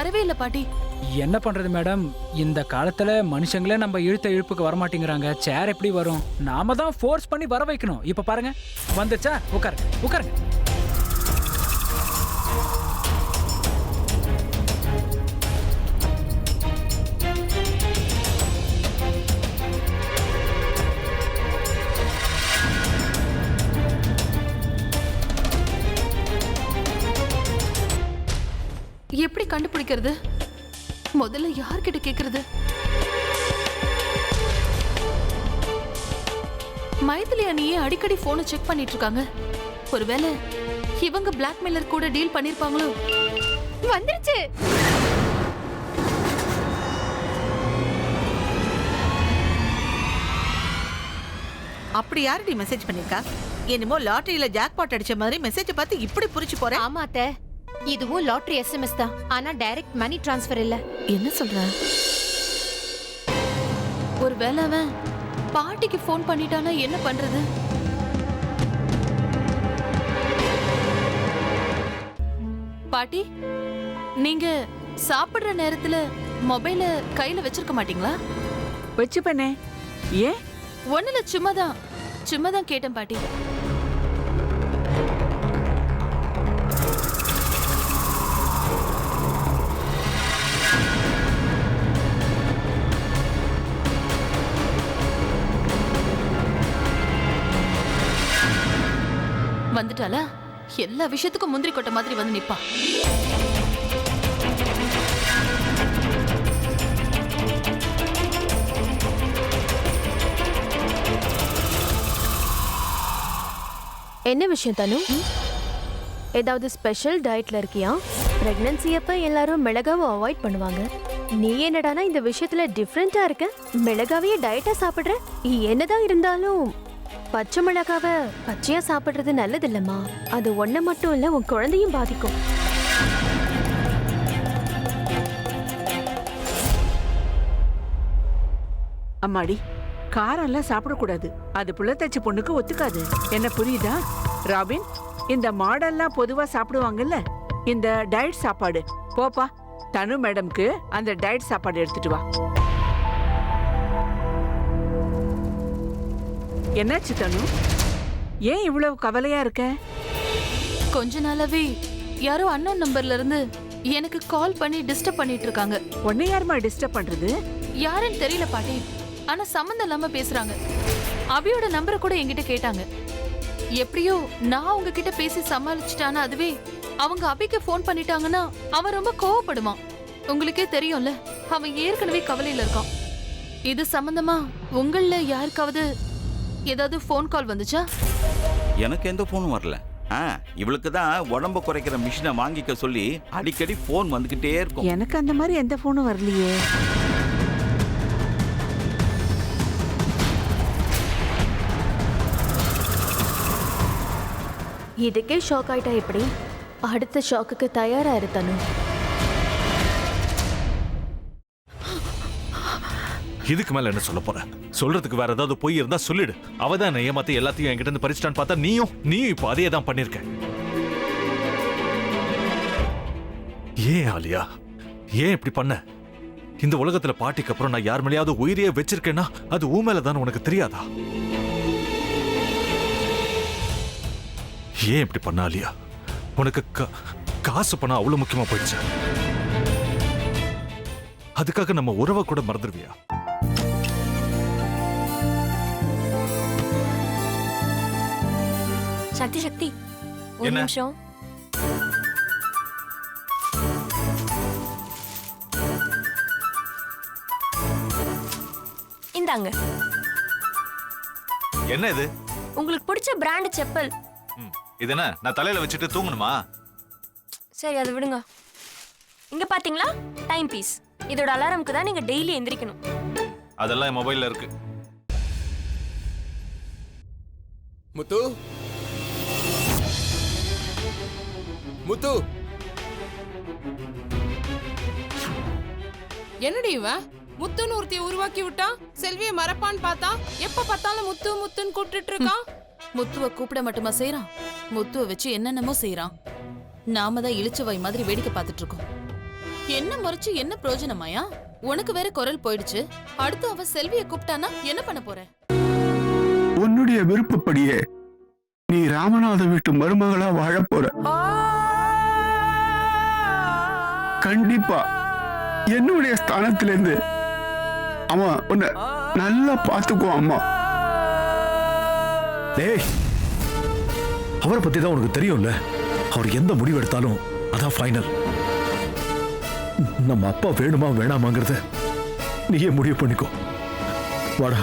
வரவே இல்ல பாட்டி. என்ன பண்றது மேடம், இந்த காலத்துல மனுஷங்களே நம்ம இழுத்த இழுப்புக்கு வரமாட்டேங்கிறாங்க. சேர் எப்படி வரும்? நாம தான் ஃபோர்ஸ் பண்ணி வர வைக்கணும். இப்ப பாருங்க, வந்துச்சா? உட்காருங்க உட்காருங்க. எப்படி கண்டுபிடிக்கிறது? முதல்ல யார்கிட்ட கேக்குறது? மைதிலி அண்ணியே அடிக்கடி போனை செக் பண்ணிட்டு இருக்காங்க. ஒருவேளை இவங்க பிளாக்மெயிலர் கூட டீல் பண்ணிருப்பாங்களோ? வந்துருச்சு. அப்படி யாரடி மெசேஜ் பண்ணிருக்கா? என்னமோ லாட்டரியில ஜாக்பாட் அடிச்ச மாதிரி மெசேஜ் பார்த்து இப்படி புரிச்சு போற? ஆமா அத்தை, இதுவும் லாட்டரி எஸ்எம்எஸ் தான். ஆனா டைரக்ட் மணி டிரான்ஸ்ஃபர் இல்ல. என்ன சொல்ற? ஒருவேளை அவன் பாட்டிக்கு போன் பண்ணிட்டானா என்ன பண்றது? பாட்டி, நீங்க சாப்பிடுற நேரத்துல மொபைல கையில வச்சிருக்க மாட்டீங்களா? வச்சுப்பனே. ஏன்? ஒண்ணுல சும்மாதான் கேட்டேன் பாட்டி. வந்துட்டாளா? எல்லா விஷயத்துக்கும் முந்திரி கொட்டை மாதிரி வந்து நிப்பா. என்ன விஷயம் தனு? ஏதாவது ஸ்பெஷல் டயட்ல இருக்கியா? பிரெக்னன்சி அப்ப எல்லாரும் மிளகாவை அவாய்ட் பண்ணுவாங்க. நீ என்னடானா இந்த விஷயத்துல டிஃப்ரெண்டா இருக்க. மிளகாவையே டயட்டா சாப்பிடுற. என்னதான் இருந்தாலும் பச்சை மிளகாவை பச்சையா சாப்பிடுறது நல்லது இல்லம்மா. அது ஒன்ன மட்டும் இல்ல, உன் குழந்தையும் பாதிக்கும். அம்மாடி, காரம் எல்லாம் சாப்பிடக்கூடாது. அது புள்ளத்தச்சு பொண்ணுக்கு ஒத்துக்காது. என்ன புரியுதா? ராபின், இந்த மாடெல்லாம் பொதுவா சாப்பிடுவாங்கல்ல, இந்த டயட் சாப்பாடு. போப்பா, தனு மேடம்க்கு அந்த டயட் சாப்பாடு எடுத்துட்டு வா. என்னாச்சு தனு? ஏன் இவ்வளவு கவலையா இருக்க? கொஞ்ச நாளாவே யாரோ அன்னோன் நம்பர்ல இருந்து எனக்கு கால் பண்ணி டிஸ்டர்ப் பண்ணிட்டு இருக்காங்க. உன்னை யாருமா டிஸ்டர்ப் பண்றது? யாருன்னு தெரியல பாட்டி, ஆனா சம்மந்தம் இல்லாம பேசுறாங்க. அபியோட நம்பரை கூட என்கிட்ட கேட்டாங்க. எப்படியோ நான் உங்ககிட்ட பேசி சமாளிச்சுட்டானா, அதுவே அவங்க அபிக்கு போன் பண்ணிட்டாங்கன்னா அவன் ரொம்ப கோவப்படுவான். உங்களுக்கே தெரியும்ல, அவன் ஏற்கனவே கவலையில இருக்கான். இது சம்பந்தமா உங்கள யாருக்காவது ஏதாவது போன் கால் வந்துச்சா? எனக்கு எந்த போனும் வரல. இவளுக்கு தான் உடம்பு குறைக்கிற மிஷினை வாங்கிக்க சொல்லி அடிக்கடி போன் வந்துகிட்டே இருக்கும். எனக்கு அந்த மாதிரி எந்த போனும் வரலையே. இதுக்கே ஷாக் ஆயிட்டா எப்படி? அடுத்த ஷாக்குக்கு தயாரா இரு தனு. இதுக்கு மேல என்ன சொல்ல போற? சொல்றதுக்கு வேற ஏதாவது பொய் இருந்தா சொல்லிடு. அவதான் ஏமாத்தி எல்லாத்தையும் என்கிட்ட இருந்து பறிச்சிட்டான்னு பார்த்தா நீயும் இப்ப அதே தான் பண்ணிருக்க. ஏன் ஆலியா, ஏன் இப்படி பண்ண? இந்த உலகத்துல பாட்டிக்கு அப்புறம் நான் யார் மேலேயாவது உயிரையே வச்சிருக்கேன்னா அது ஊ மேலதான் உனக்கு தெரியாதா? ஏன் இப்படி பண்ண ஆலியா? உனக்கு காசு பணம் அவ்வளவு முக்கியமா போயிடுச்சு. அதுக்காக நம்ம உறவை கூட மறந்துடுவியா? சக்தி சக்தி, ஒரு நிமிஷம். இந்தாங்க. என்ன இது? உங்களுக்கு பிடிச்ச பிராண்ட் செப்பல். இது என்ன, நான் தலையில வச்சுட்டு தூங்கணுமா? சரி, அதை விடுங்க. இங்க பாத்தீங்களா, டைம் பீஸ். இதோட அலாரம்க்கு தான் நீங்க டெய்லி எந்திரிக்கணும். அதெல்லாம் என் மொபைல்ல இருக்கு. முத்து, முத்து, என்னடி இவன் முத்துன்னு ஒருத்திய உருவாக்கி விட்டான். செல்விய மறப்பான்னு பார்த்தா எப்ப பார்த்தாலும் முத்து முத்துன்னு கூப்பிட்டு இருக்கான். முத்துவ கூப்பிட மட்டுமா செய்யறான், முத்துவ வச்சு என்னென்னமோ செய்யறான். நாம தான் இழிச்சவாய் மாதிரி வேடிக்கை பார்த்துட்டு இருக்கோம். என்ன முறைச்சு என்ன பிரயோஜனமாயா? உனக்கு வேற குரல் போயிடுச்சு. அடுத்து அவ செல்வியை கூப்பிட்டானா என்ன பண்ண போற? உன்னுடைய விருப்பப்படியே நீ ராமநாத வீட்டு மருமகளா வாழ போற. கண்டிப்பா என்னுடைய ஸ்தானத்திலிருந்து அவன் உன்னை நல்லா பார்த்துக்குவான் அம்மா. டேய், அவரை பத்தி தான் உனக்கு தெரியும்ல. அவர் எந்த முடிவு எடுத்தாலும் அதான் ஃபைனல். நம்ம அப்பா வேணுமா வேணாமாங்கிறத நீயே முடிவு பண்ணிக்கோ. வாடா.